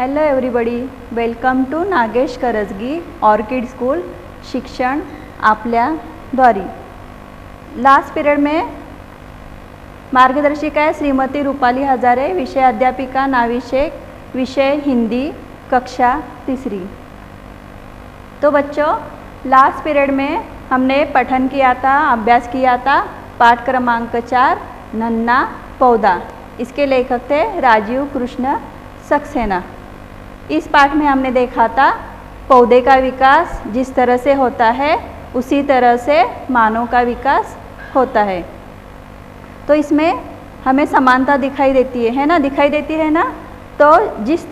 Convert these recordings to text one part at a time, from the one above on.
Hello everybody, welcome to Nagesh Karajgi orchid school शिक्षण आपल्याद्वारी। Last period में मार्गदर्शिका है श्रीमती रूपाली हजारे, विषय अध्यापिका नाविशेख, विषय हिंदी, कक्षा 3। तो बच्चों, लास्ट पीरियड में हमने पठन किया था, अभ्यास किया था पाठ क्रमांक 4 नन्ना पौधा। इसके लेखक थे राजीव कृष्ण सक्सेना। इस पाठ में हमने देखा था पौधे का विकास जिस तरह से होता है उसी तरह से मानव का विकास होता है। तो इसमें हमें समानता दिखाई देती है ना, दिखाई देती है ना। तो जिस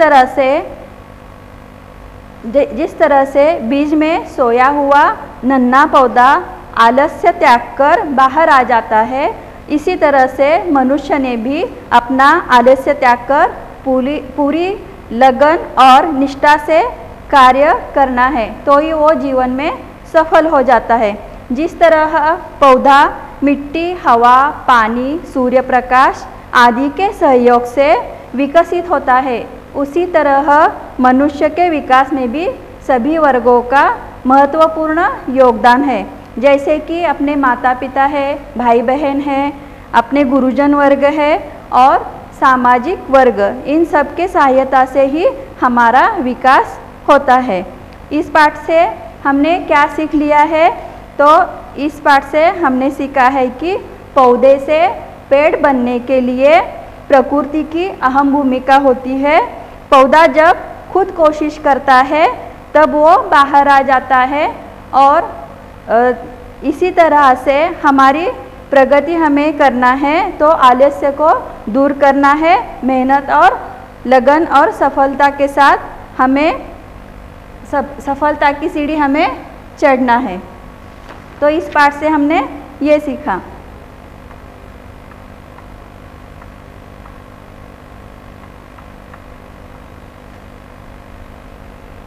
तरह से बीज में सोया हुआ नन्हा पौधा आलस्य त्याग कर बाहर आ जाता है, इसी तरह से मनुष्य ने भी अपना आलस्य त्याग कर पूरी लगन और निष्ठा से कार्य करना है, तो ही वो जीवन में सफल हो जाता है। जिस तरह पौधा मिट्टी, हवा, पानी, सूर्य प्रकाश आदि के सहयोग से विकसित होता है, उसी तरह मनुष्य के विकास में भी सभी वर्गों का महत्वपूर्ण योगदान है। जैसे कि अपने माता पिता है, भाई बहन है, अपने गुरुजन वर्ग है और सामाजिक वर्ग, इन सब के सहायता से ही हमारा विकास होता है। इस पाठ से हमने क्या सीख लिया है? तो इस पाठ से हमने सीखा है कि पौधे से पेड़ बनने के लिए प्रकृति की अहम भूमिका होती है। पौधा जब खुद कोशिश करता है तब वो बाहर आ जाता है और इसी तरह से हमारी प्रगति हमें करना है तो आलस्य को दूर करना है, मेहनत और लगन और सफलता के साथ हमें सफलता की सीढ़ी हमें चढ़ना है। तो इस पाठ से हमने ये सीखा।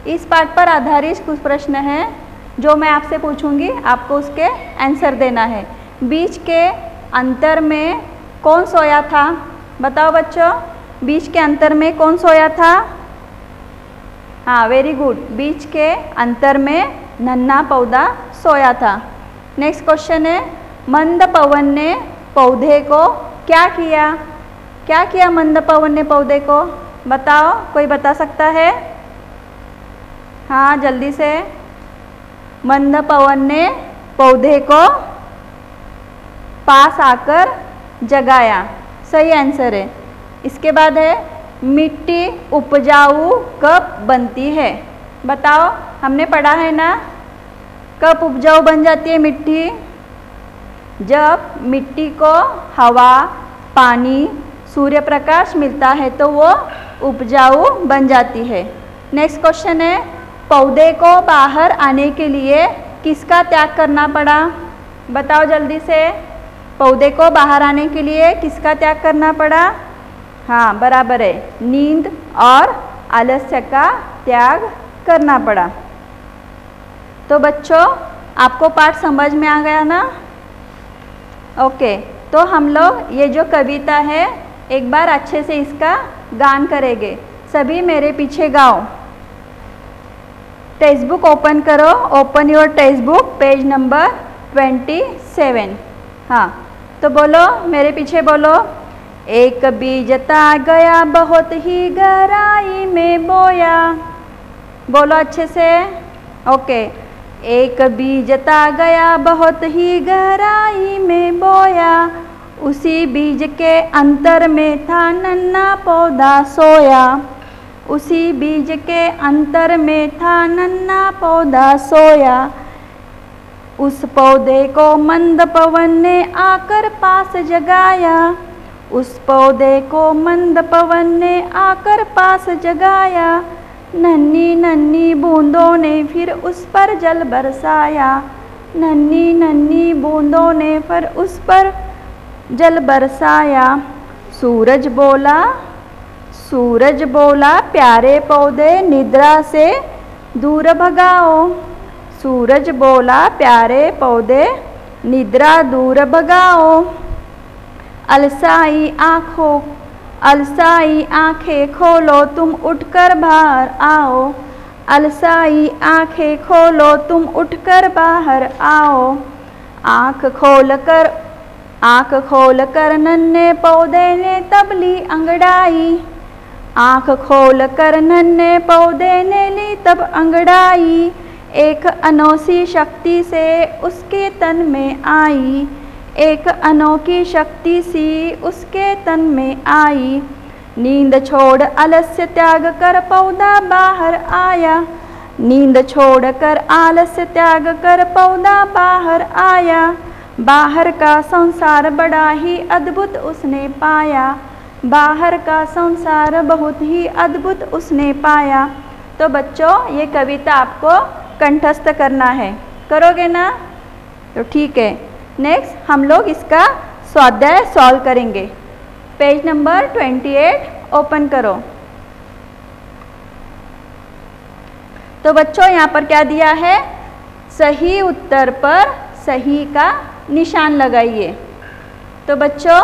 इस पाठ पर आधारित कुछ प्रश्न हैं जो मैं आपसे पूछूंगी, आपको उसके आंसर देना है। बीज के अंतर में कौन सोया था? बताओ बच्चों, बीज के अंतर में कौन सोया था? हाँ, वेरी गुड, बीज के अंतर में नन्हा पौधा सोया था। नेक्स्ट क्वेश्चन है, मंद पवन ने पौधे को क्या किया? क्या किया मंद पवन ने पौधे को? बताओ, कोई बता सकता है? हाँ, जल्दी से। मंद पवन ने पौधे को पास आकर जगाया, सही आंसर है। इसके बाद है, मिट्टी उपजाऊ कब बनती है? बताओ, हमने पढ़ा है ना, कब उपजाऊ बन जाती है मिट्टी? जब मिट्टी को हवा, पानी, सूर्य प्रकाश मिलता है तो वो उपजाऊ बन जाती है। नेक्स्ट क्वेश्चन है, पौधे को बाहर आने के लिए किसका त्याग करना पड़ा? बताओ जल्दी से, पौधे को बाहर आने के लिए किसका त्याग करना पड़ा? हाँ, बराबर है, नींद और आलस्य का त्याग करना पड़ा। तो बच्चों, आपको पाठ समझ में आ गया ना? ओके, तो हम लोग ये जो कविता है एक बार अच्छे से इसका गान करेंगे। सभी मेरे पीछे गाओ। टेक्स्ट बुक ओपन करो, open your text book, page number 27। हाँ, तो बोलो, मेरे पीछे बोलो। एक बीज ता गया बहुत ही गहराई में बोया। बोलो अच्छे से। ओके, एक बीज ता गया बहुत ही गहराई में बोया, उसी बीज के अंतर में था नन्हा पौधा सोया। उसी बीज के अंतर में था नन्हा पौधा सोया, उस पौधे को मंद पवन ने आकर पास जगाया। उस पौधे को मंद पवन ने आकर पास जगाया, नन्ही नन्ही बूंदों ने फिर उस पर जल बरसाया। नन्ही नन्ही बूंदों ने फिर उस पर जल बरसाया। सूरज बोला प्यारे पौधे निद्रा से दूर भगाओ। सूरज बोला प्यारे पौधे निद्रा दूर भगाओ। अलसाई आँखों अलसाई आंखें खोलो तुम उठकर बाहर आओ, अलसाई आंखें खोलो तुम उठकर बाहर आओ। आँख खोल कर नन्हे पौधे ने तब ली अंगड़ाई, आँख खोल कर नन्हे पौधे ने ली तब अंगड़ाई। एक अनोखी शक्ति से उसके तन में आई, एक अनोखी शक्ति सी उसके तन में आई। नींद छोड़ आलस्य त्याग कर पौधा बाहर आया, नींद छोड़ कर आलस्य त्याग कर पौधा बाहर आया। बाहर का संसार बड़ा ही अद्भुत उसने पाया, बाहर का संसार बहुत ही अद्भुत उसने पाया। तो बच्चों ये कविता आपको कंठस्थ करना है, करोगे ना? तो ठीक है, नेक्स्ट हम लोग इसका स्वाध्याय सॉल्व करेंगे। पेज नंबर 28 ओपन करो। तो बच्चों यहाँ पर क्या दिया है? सही उत्तर पर सही का निशान लगाइए। तो बच्चों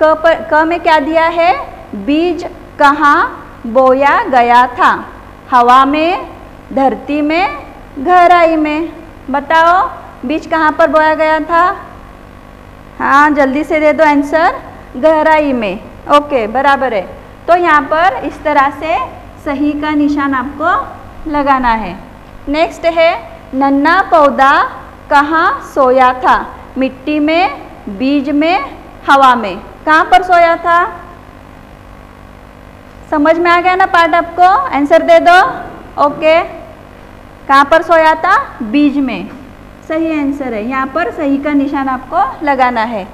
क में क्या दिया है? बीज कहाँ बोया गया था? हवा में, धरती में, गहराई में। बताओ बीज कहाँ पर बोया गया था? हाँ जल्दी से दे दो आंसर। गहराई में। ओके बराबर है। तो यहाँ पर इस तरह से सही का निशान आपको लगाना है। नेक्स्ट है नन्हा पौधा कहाँ सोया था? मिट्टी में, बीज में, हवा में। कहाँ पर सोया था? समझ में आ गया ना पार्ट आपको? आंसर दे दो। ओके कहाँ पर सोया था? बीज में। सही आंसर है। यहाँ पर सही का निशान आपको लगाना है।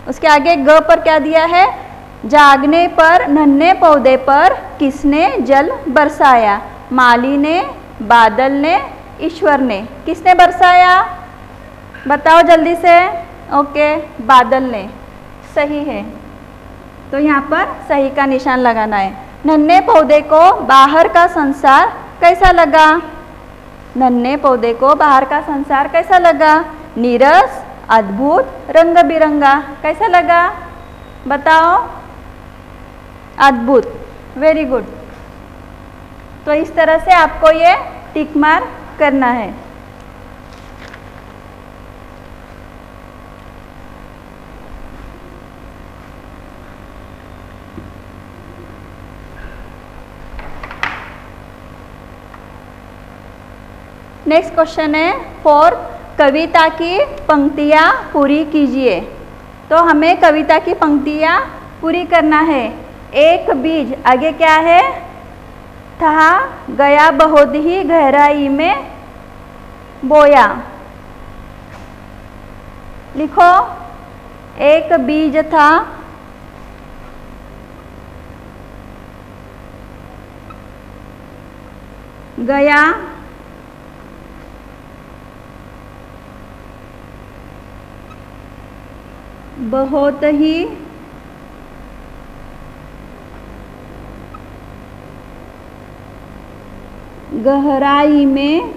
उसके आगे ग पर क्या दिया है? जागने पर नन्हे पौधे पर किसने जल बरसाया? माली ने, बादल ने, ईश्वर ने। किसने बरसाया? बताओ जल्दी से। ओके बादल ने। सही है। तो यहाँ पर सही का निशान लगाना है। नन्हे पौधे को बाहर का संसार कैसा लगा? नन्हे पौधे को बाहर का संसार कैसा लगा? नीरस, अद्भुत, रंग बिरंगा। कैसा लगा? बताओ। अद्भुत। Very good. तो इस तरह से आपको ये टिक मार्क करना है। नेक्स्ट क्वेश्चन है 4 कविता की पंक्तियाँ पूरी कीजिए। तो हमें कविता की पंक्तियाँ पूरी करना है। एक बीज आगे क्या है? था गया बहुत ही गहराई में बोया। लिखो एक बीज था गया बहुत ही गहराई में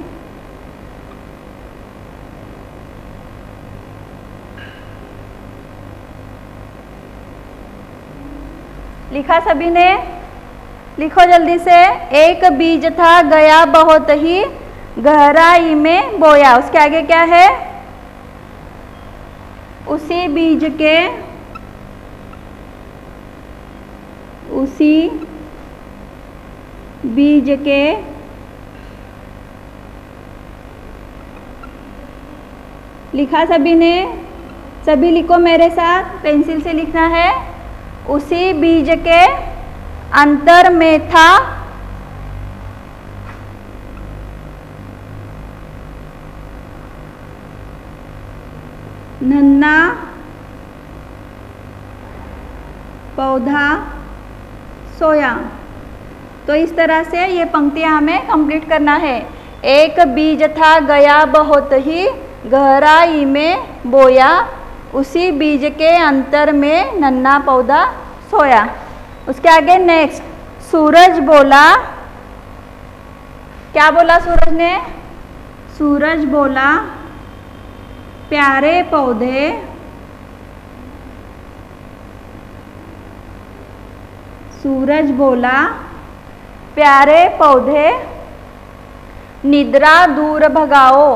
लिखा सभी ने? लिखो जल्दी से। एक बीज था गया बहुत ही गहराई में बोया। उसके आगे क्या है? उसी बीज के लिखा सभी ने? सभी लिखो मेरे साथ, पेंसिल से लिखना है। उसी बीज के अंतर में था नन्हा पौधा सोया। तो इस तरह से ये पंक्तियाँ हमें कंप्लीट करना है। एक बीज था गया बहुत ही गहराई में बोया, उसी बीज के अंतर में नन्हा पौधा सोया। उसके आगे नेक्स्ट सूरज बोला। क्या बोला सूरज ने? सूरज बोला प्यारे पौधे सूरज बोला प्यारे पौधे निद्रा दूर भगाओ।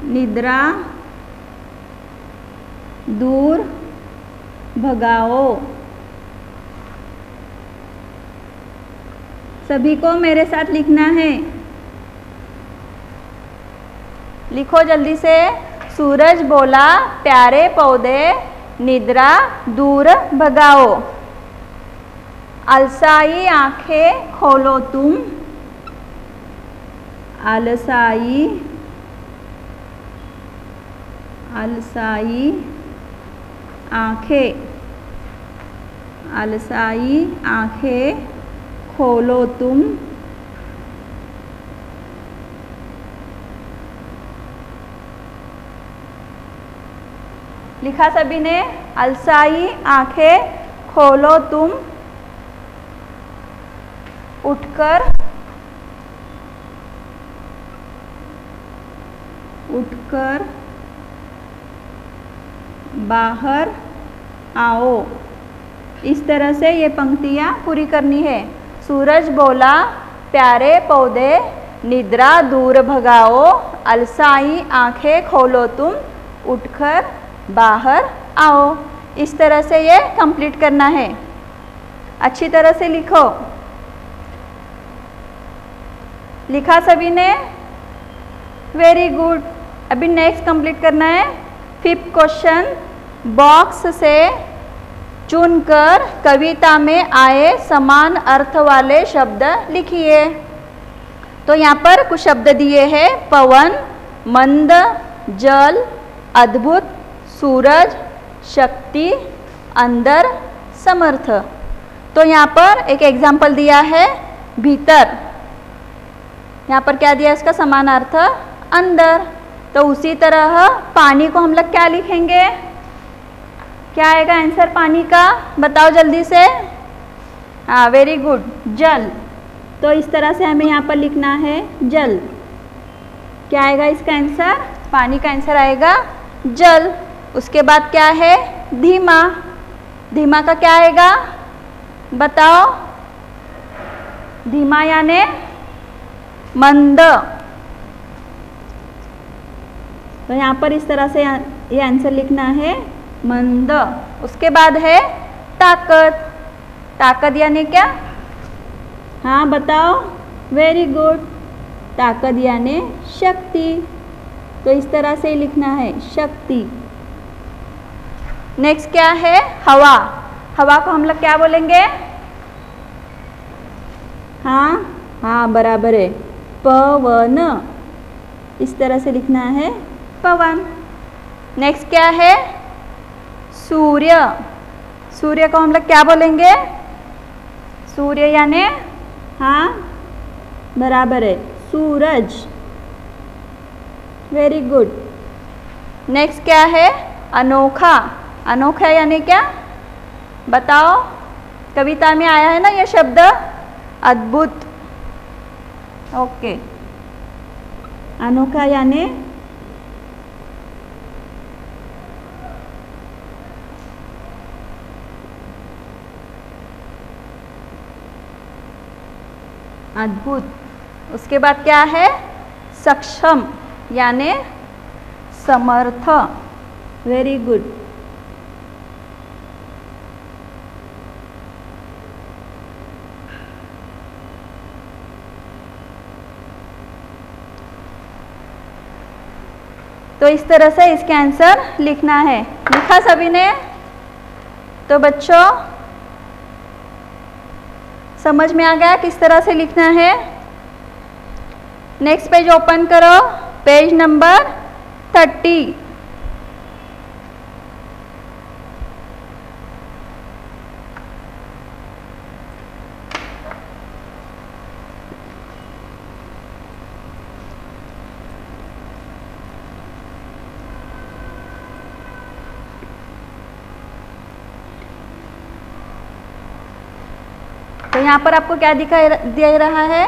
निद्रा दूर भगाओ। सभी को मेरे साथ लिखना है, लिखो जल्दी से। सूरज बोला प्यारे पौधे निद्रा दूर भगाओ। अलसाई आंखें खोलो तुम। अलसाई आंखें, अलसाई आंखें खोलो तुम। लिखा सभी ने? अलसाई आंखें खोलो तुम, उठकर बाहर आओ। इस तरह से ये पंक्तियाँ पूरी करनी है। सूरज बोला प्यारे पौधे निद्रा दूर भगाओ। अलसाई आंखें खोलो तुम, उठकर बाहर आओ। इस तरह से ये कंप्लीट करना है। अच्छी तरह से लिखो। लिखा सभी ने? Very good. अभी नेक्स्ट कंप्लीट करना है। 5th क्वेश्चन, बॉक्स से चुनकर कविता में आए समान अर्थ वाले शब्द लिखिए। तो यहाँ पर कुछ शब्द दिए हैं, पवन, मंद, जल, अद्भुत, सूरज, शक्ति, अंदर, समर्थ। तो यहाँ पर एक एग्जाम्पल दिया है भीतर। यहाँ पर क्या दिया इसका समान अर्थ? अंदर। तो उसी तरह पानी को हम लोग क्या लिखेंगे? क्या आएगा आंसर पानी का? बताओ जल्दी से। हाँ, वेरी गुड, जल। तो इस तरह से हमें यहाँ पर लिखना है जल। क्या आएगा इसका आंसर? पानी का आंसर आएगा जल। उसके बाद क्या है? धीमा। धीमा का क्या आएगा? बताओ। धीमा यानी मंद। तो यहाँ पर इस तरह से ये आंसर लिखना है मंद। उसके बाद है ताकत। ताकत यानी क्या? हाँ बताओ। वेरी गुड, ताकत यानी शक्ति। तो इस तरह से लिखना है शक्ति। नेक्स्ट क्या है? हवा। हवा को हम लोग क्या बोलेंगे? हाँ बराबर है, पवन। इस तरह से लिखना है पवन। नेक्स्ट क्या है? सूर्य। सूर्य को हम लोग क्या बोलेंगे? सूर्य यानी हाँ बराबर है, सूरज। Very good. नेक्स्ट क्या है? अनोखा। अनोखा यानी क्या? बताओ। कविता में आया है ना ये शब्द, अद्भुत। ओके। अनोखा यानी अद्भुत। उसके बाद क्या है? सक्षम यानी समर्थ। Very good. तो इस तरह से इसके आंसर लिखना है। लिखा सभी ने? तो बच्चों समझ में आ गया किस तरह से लिखना है? नेक्स्ट पेज ओपन करो, पेज नंबर 30। तो यहाँ पर आपको क्या दिखाई दे रहा है?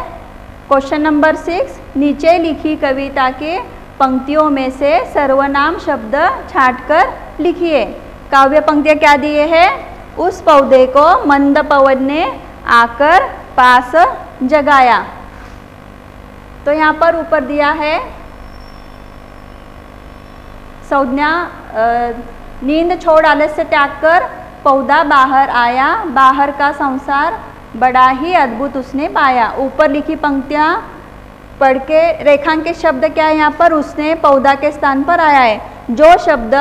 क्वेश्चन नंबर 6, नीचे लिखी कविता के पंक्तियों में से सर्वनाम शब्द छांटकर लिखिए। काव्य पंक्तियाँ क्या दिए हैं? उस पौधे को मंद पवन ने आकर पास जगाया। तो यहाँ पर ऊपर दिया है संज्ञा, नींद छोड़ आलस्य त्याग कर पौधा बाहर आया, बाहर का संसार बड़ा ही अद्भुत उसने पाया। ऊपर लिखी पंक्तियाँ पढ़ के रेखांकित शब्द क्या है यहाँ पर? उसने पौधा के स्थान पर आया है। जो शब्द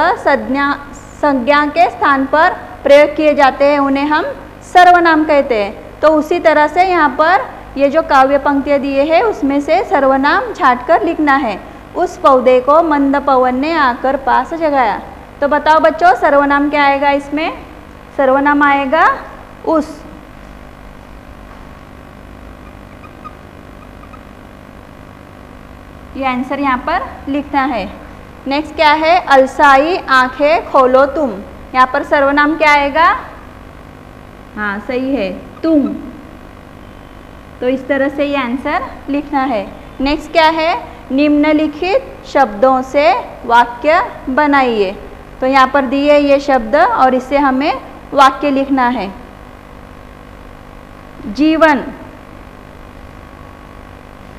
संज्ञा के स्थान पर प्रयोग किए जाते हैं उन्हें हम सर्वनाम कहते हैं। तो उसी तरह से यहाँ पर ये जो काव्य पंक्तियाँ दिए हैं उसमें से सर्वनाम छांट कर लिखना है। उस पौधे को मंद पवन ने आकर पास जगाया। तो बताओ बच्चों सर्वनाम क्या आएगा इसमें? सर्वनाम आएगा उस। ये आंसर यहाँ पर लिखना है। नेक्स्ट क्या है? अलसाई आंखें खोलो तुम। यहाँ पर सर्वनाम क्या आएगा? हाँ सही है, तुम। तो इस तरह से ये आंसर लिखना है। नेक्स्ट क्या है? निम्नलिखित शब्दों से वाक्य बनाइए। तो यहाँ पर दिए ये शब्द और इससे हमें वाक्य लिखना है। जीवन,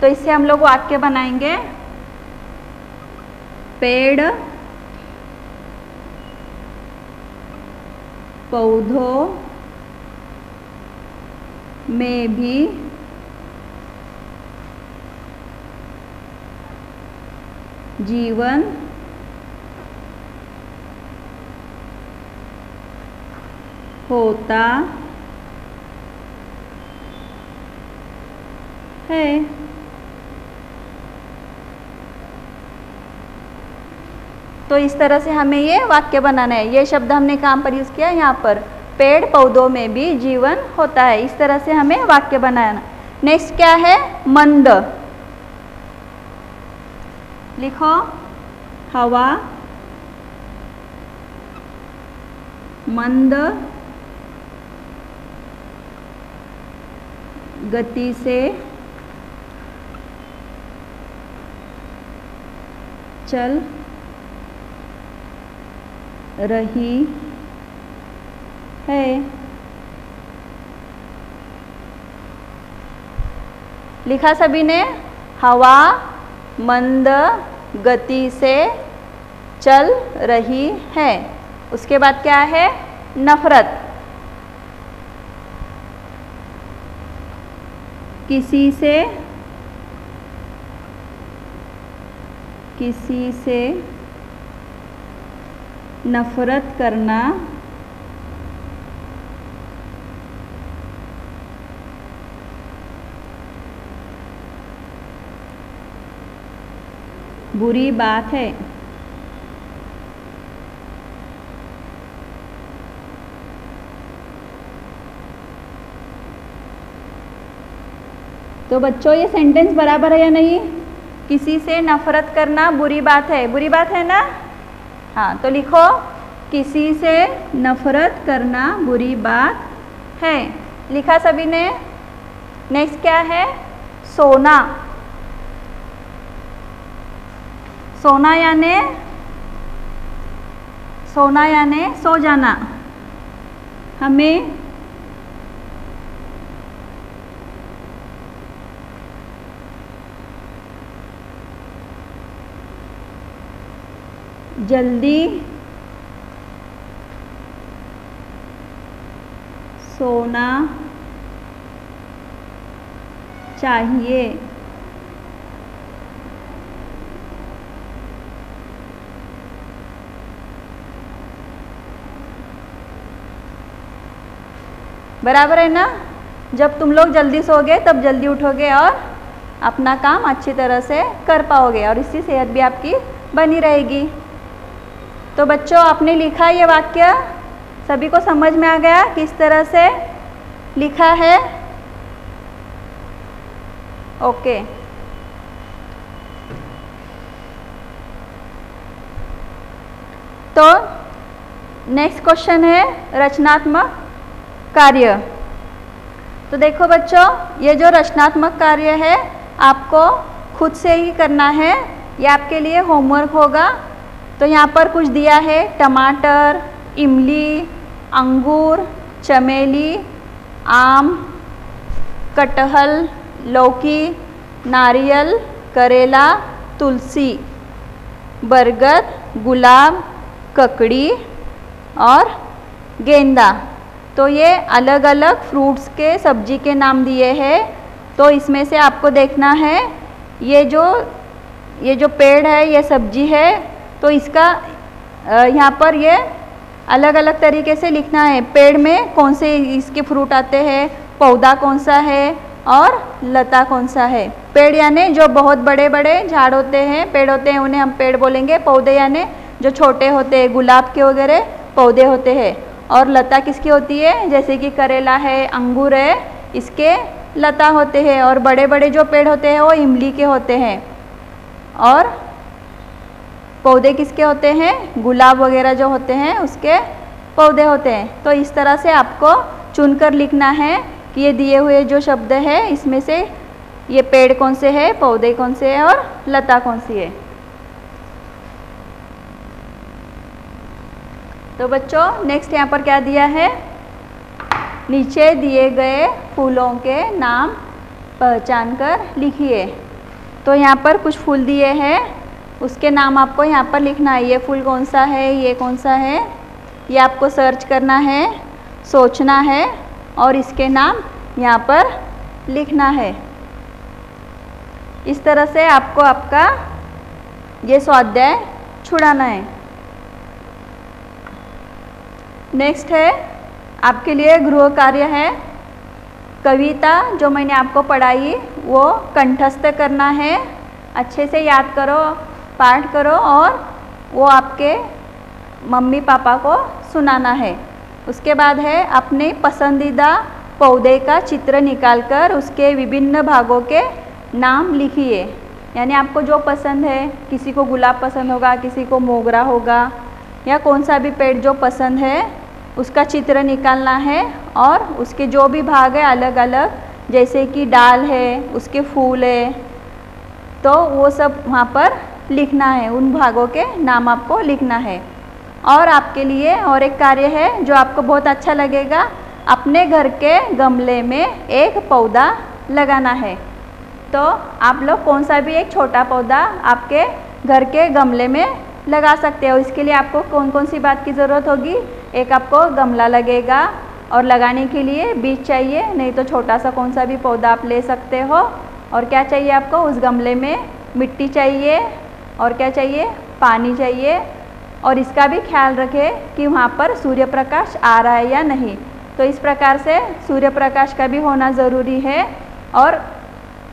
तो इससे हम लोग वाक्य बनाएंगे। पेड़ पौधों में भी जीवन होता है। तो इस तरह से हमें ये वाक्य बनाना है। ये शब्द हमने कहाँ पर यूज़ किया? यहाँ पर। पेड़ पौधों में भी जीवन होता है। इस तरह से हमें वाक्य बनाना। नेक्स्ट क्या है? मंद। लिखो हवा मंद गति से चल रही है। लिखा सभी ने? हवा मंद गति से चल रही है। उसके बाद क्या है? नफरत। किसी से नफरत करना बुरी बात है। तो बच्चों ये सेंटेंस बराबर है या नहीं? किसी से नफरत करना बुरी बात है। बुरी बात है ना? हाँ, तो लिखो किसी से नफरत करना बुरी बात है। लिखा सभी ने? नेक्स्ट क्या है? सोना। सोना यानी सो जाना। हमें जल्दी सोना चाहिए। बराबर है ना? जब तुम लोग जल्दी सोओगे तब जल्दी उठोगे और अपना काम अच्छी तरह से कर पाओगे और इससे सेहत भी आपकी बनी रहेगी। तो बच्चों आपने लिखा ये वाक्य, सभी को समझ में आ गया किस तरह से लिखा है? ओके। तो नेक्स्ट क्वेश्चन है रचनात्मक कार्य। तो देखो बच्चों, ये जो रचनात्मक कार्य है आपको खुद से ही करना है, ये आपके लिए होमवर्क होगा। तो यहाँ पर कुछ दिया है, टमाटर, इमली, अंगूर, चमेली, आम, कटहल, लौकी, नारियल, करेला, तुलसी, बरगद, गुलाब, ककड़ी और गेंदा। तो ये अलग अलग फ्रूट्स के सब्जी के नाम दिए हैं। तो इसमें से आपको देखना है ये जो पेड़ है, ये सब्जी है, तो इसका यहाँ पर ये अलग अलग तरीके से लिखना है। पेड़ में कौन से इसके फ्रूट आते हैं, पौधा कौन सा है और लता कौन सा है। पेड़ यानी जो बहुत बड़े बड़े झाड़ होते हैं, पेड़ होते हैं, उन्हें हम पेड़ बोलेंगे। पौधे यानी जो छोटे होते हैं, गुलाब के वगैरह पौधे होते हैं। और लता किसकी होती है, जैसे कि करेला है, अंगूर है, इसके लता होते हैं। और बड़े बड़े जो पेड़ होते हैं वो इमली के होते हैं। और पौधे किसके होते हैं, गुलाब वगैरह जो होते हैं उसके पौधे होते हैं। तो इस तरह से आपको चुनकर लिखना है कि ये दिए हुए जो शब्द है इसमें से ये पेड़ कौन से है, पौधे कौन से है और लता कौन सी है। तो बच्चों नेक्स्ट यहाँ पर क्या दिया है, नीचे दिए गए फूलों के नाम पहचान कर लिखिए। तो यहाँ पर कुछ फूल दिए हैं, उसके नाम आपको यहाँ पर लिखना है। ये फूल कौन सा है, ये कौन सा है, ये आपको सर्च करना है, सोचना है और इसके नाम यहाँ पर लिखना है। इस तरह से आपको आपका ये स्वाध्याय छुड़ाना है। नेक्स्ट है आपके लिए गृह कार्य है, कविता जो मैंने आपको पढ़ाई वो कंठस्थ करना है। अच्छे से याद करो, पाठ करो और वो आपके मम्मी पापा को सुनाना है। उसके बाद है अपने पसंदीदा पौधे का चित्र निकालकर उसके विभिन्न भागों के नाम लिखिए। यानी आपको जो पसंद है, किसी को गुलाब पसंद होगा, किसी को मोगरा होगा, या कौन सा भी पेड़ जो पसंद है उसका चित्र निकालना है। और उसके जो भी भाग है अलग अलग, जैसे कि डाल है, उसके फूल है, तो वो सब वहाँ पर लिखना है, उन भागों के नाम आपको लिखना है। और आपके लिए और एक कार्य है जो आपको बहुत अच्छा लगेगा, अपने घर के गमले में एक पौधा लगाना है। तो आप लोग कौन सा भी एक छोटा पौधा आपके घर के गमले में लगा सकते हो। इसके लिए आपको कौन कौन सी बात की ज़रूरत होगी, एक आपको गमला लगेगा और लगाने के लिए बीज चाहिए, नहीं तो छोटा सा कौन सा भी पौधा आप ले सकते हो। और क्या चाहिए आपको, उस गमले में मिट्टी चाहिए और क्या चाहिए, पानी चाहिए। और इसका भी ख्याल रखें कि वहाँ पर सूर्य प्रकाश आ रहा है या नहीं। तो इस प्रकार से सूर्य प्रकाश का भी होना ज़रूरी है। और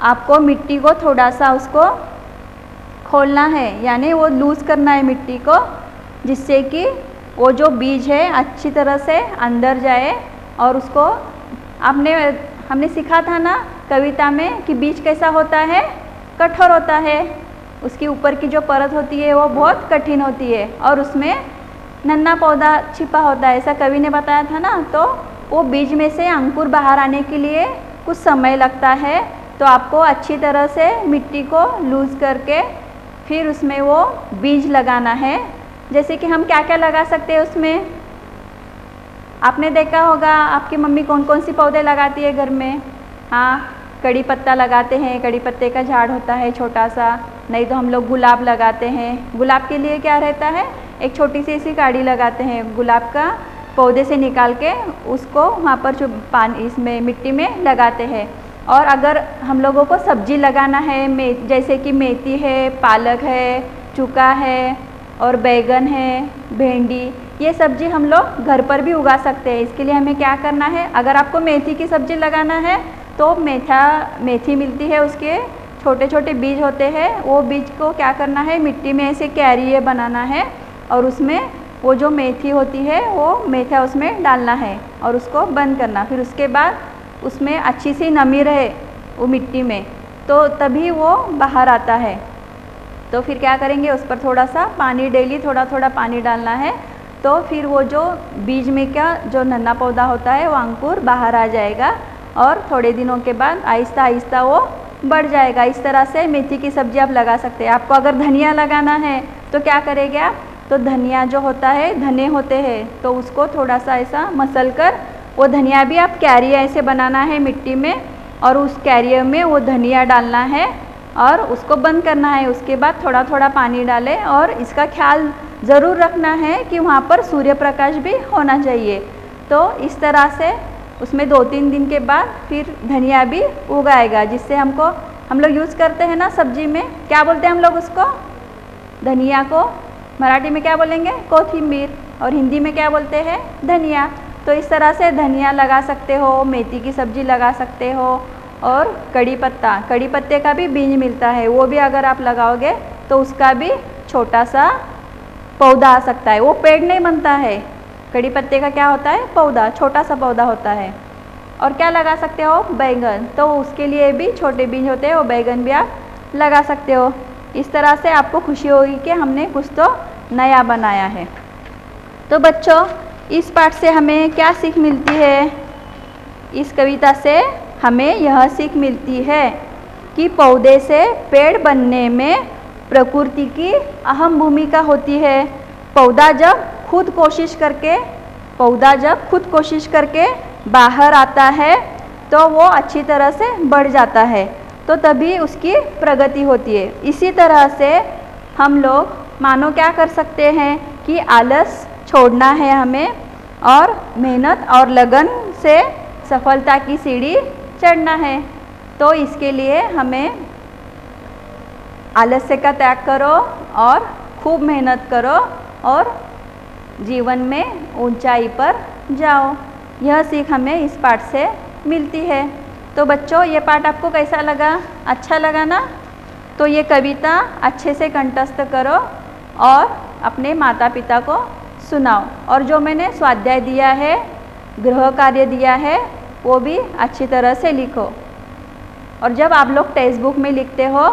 आपको मिट्टी को थोड़ा सा उसको खोलना है, यानी वो लूज़ करना है मिट्टी को, जिससे कि वो जो बीज है अच्छी तरह से अंदर जाए। और उसको हमने सीखा था ना कविता में कि बीज कैसा होता है, कठोर होता है, उसकी ऊपर की जो परत होती है वो बहुत कठिन होती है और उसमें नन्हा पौधा छिपा होता है, ऐसा कवि ने बताया था ना। तो वो बीज में से अंकुर बाहर आने के लिए कुछ समय लगता है। तो आपको अच्छी तरह से मिट्टी को लूज़ करके फिर उसमें वो बीज लगाना है। जैसे कि हम क्या क्या लगा सकते हैं उसमें, आपने देखा होगा आपकी मम्मी कौन कौन सी पौधे लगाती है घर में। हाँ, कड़ी पत्ता लगाते हैं, कड़ी पत्ते का झाड़ होता है छोटा सा। नहीं तो हम लोग गुलाब लगाते हैं। गुलाब के लिए क्या रहता है, एक छोटी सी ऐसी काड़ी लगाते हैं गुलाब का, पौधे से निकाल के उसको वहाँ पर जो पानी इसमें मिट्टी में लगाते हैं। और अगर हम लोगों को सब्जी लगाना है, जैसे कि मेथी है, पालक है, चुका है और बैगन है, भिंडी, ये सब्जी हम लोग घर पर भी उगा सकते हैं। इसके लिए हमें क्या करना है, अगर आपको मेथी की सब्जी लगाना है तो मेथी मिलती है, उसके छोटे छोटे बीज होते हैं। वो बीज को क्या करना है, मिट्टी में ऐसे क्यारी बनाना है और उसमें वो जो मेथी होती है वो मेथा उसमें डालना है और उसको बंद करना। फिर उसके बाद उसमें अच्छी सी नमी रहे वो मिट्टी में, तो तभी वो बाहर आता है। तो फिर क्या करेंगे, उस पर थोड़ा सा पानी, डेली थोड़ा थोड़ा पानी डालना है। तो फिर वो जो बीज में का जो नन्हा पौधा होता है वो अंकुर बाहर आ जाएगा और थोड़े दिनों के बाद आहिस्ता आहिस्ता वो बढ़ जाएगा। इस तरह से मेथी की सब्जी आप लगा सकते हैं। आपको अगर धनिया लगाना है तो क्या करेंगे आप, तो धनिया जो होता है धने होते हैं, तो उसको थोड़ा सा ऐसा मसल कर वो धनिया भी आप कैरियर ऐसे बनाना है मिट्टी में, और उस कैरियर में वो धनिया डालना है और उसको बंद करना है। उसके बाद थोड़ा थोड़ा पानी डालें और इसका ख्याल ज़रूर रखना है कि वहाँ पर सूर्य प्रकाश भी होना चाहिए। तो इस तरह से उसमें 2-3 दिन के बाद फिर धनिया भी उगाएगा, जिससे हम लोग यूज़ करते हैं ना सब्जी में, क्या बोलते हैं हम लोग उसको, धनिया को मराठी में क्या बोलेंगे, कोथिंबीर, और हिंदी में क्या बोलते हैं, धनिया। तो इस तरह से धनिया लगा सकते हो, मेथी की सब्ज़ी लगा सकते हो, और कड़ी पत्ते का भी बीज मिलता है, वो भी अगर आप लगाओगे तो उसका भी छोटा सा पौधा आ सकता है। वो पेड़ नहीं बनता है, कड़ी पत्ते का क्या होता है, पौधा, छोटा सा पौधा होता है। और क्या लगा सकते हो, बैगन, तो उसके लिए भी छोटे बीज होते हैं, वो बैगन भी आप लगा सकते हो। इस तरह से आपको खुशी होगी कि हमने कुछ तो नया बनाया है। तो बच्चों, इस पाठ से हमें क्या सीख मिलती है, इस कविता से हमें यह सीख मिलती है कि पौधे से पेड़ बनने में प्रकृति की अहम भूमिका होती है। पौधा जब खुद कोशिश करके बाहर आता है तो वो अच्छी तरह से बढ़ जाता है, तो तभी उसकी प्रगति होती है। इसी तरह से हम लोग मानो क्या कर सकते हैं कि आलस छोड़ना है हमें, और मेहनत और लगन से सफलता की सीढ़ी चढ़ना है। तो इसके लिए हमें आलस्य का त्याग करो और खूब मेहनत करो और जीवन में ऊंचाई पर जाओ। यह सीख हमें इस पाठ से मिलती है। तो बच्चों, ये पाठ आपको कैसा लगा, अच्छा लगा ना? तो ये कविता अच्छे से कंठस्थ करो और अपने माता पिता को सुनाओ, और जो मैंने स्वाध्याय दिया है, गृह कार्य दिया है, वो भी अच्छी तरह से लिखो। और जब आप लोग टेक्स्ट बुक में लिखते हो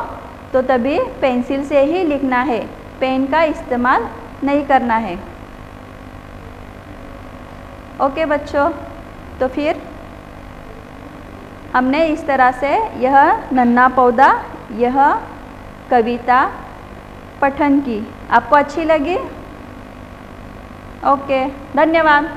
तो तभी पेंसिल से ही लिखना है, पेन का इस्तेमाल नहीं करना है। ओके बच्चों, तो फिर हमने इस तरह से यह नन्हा पौधा, यह कविता पठन की। आपको अच्छी लगी? ओके, धन्यवाद।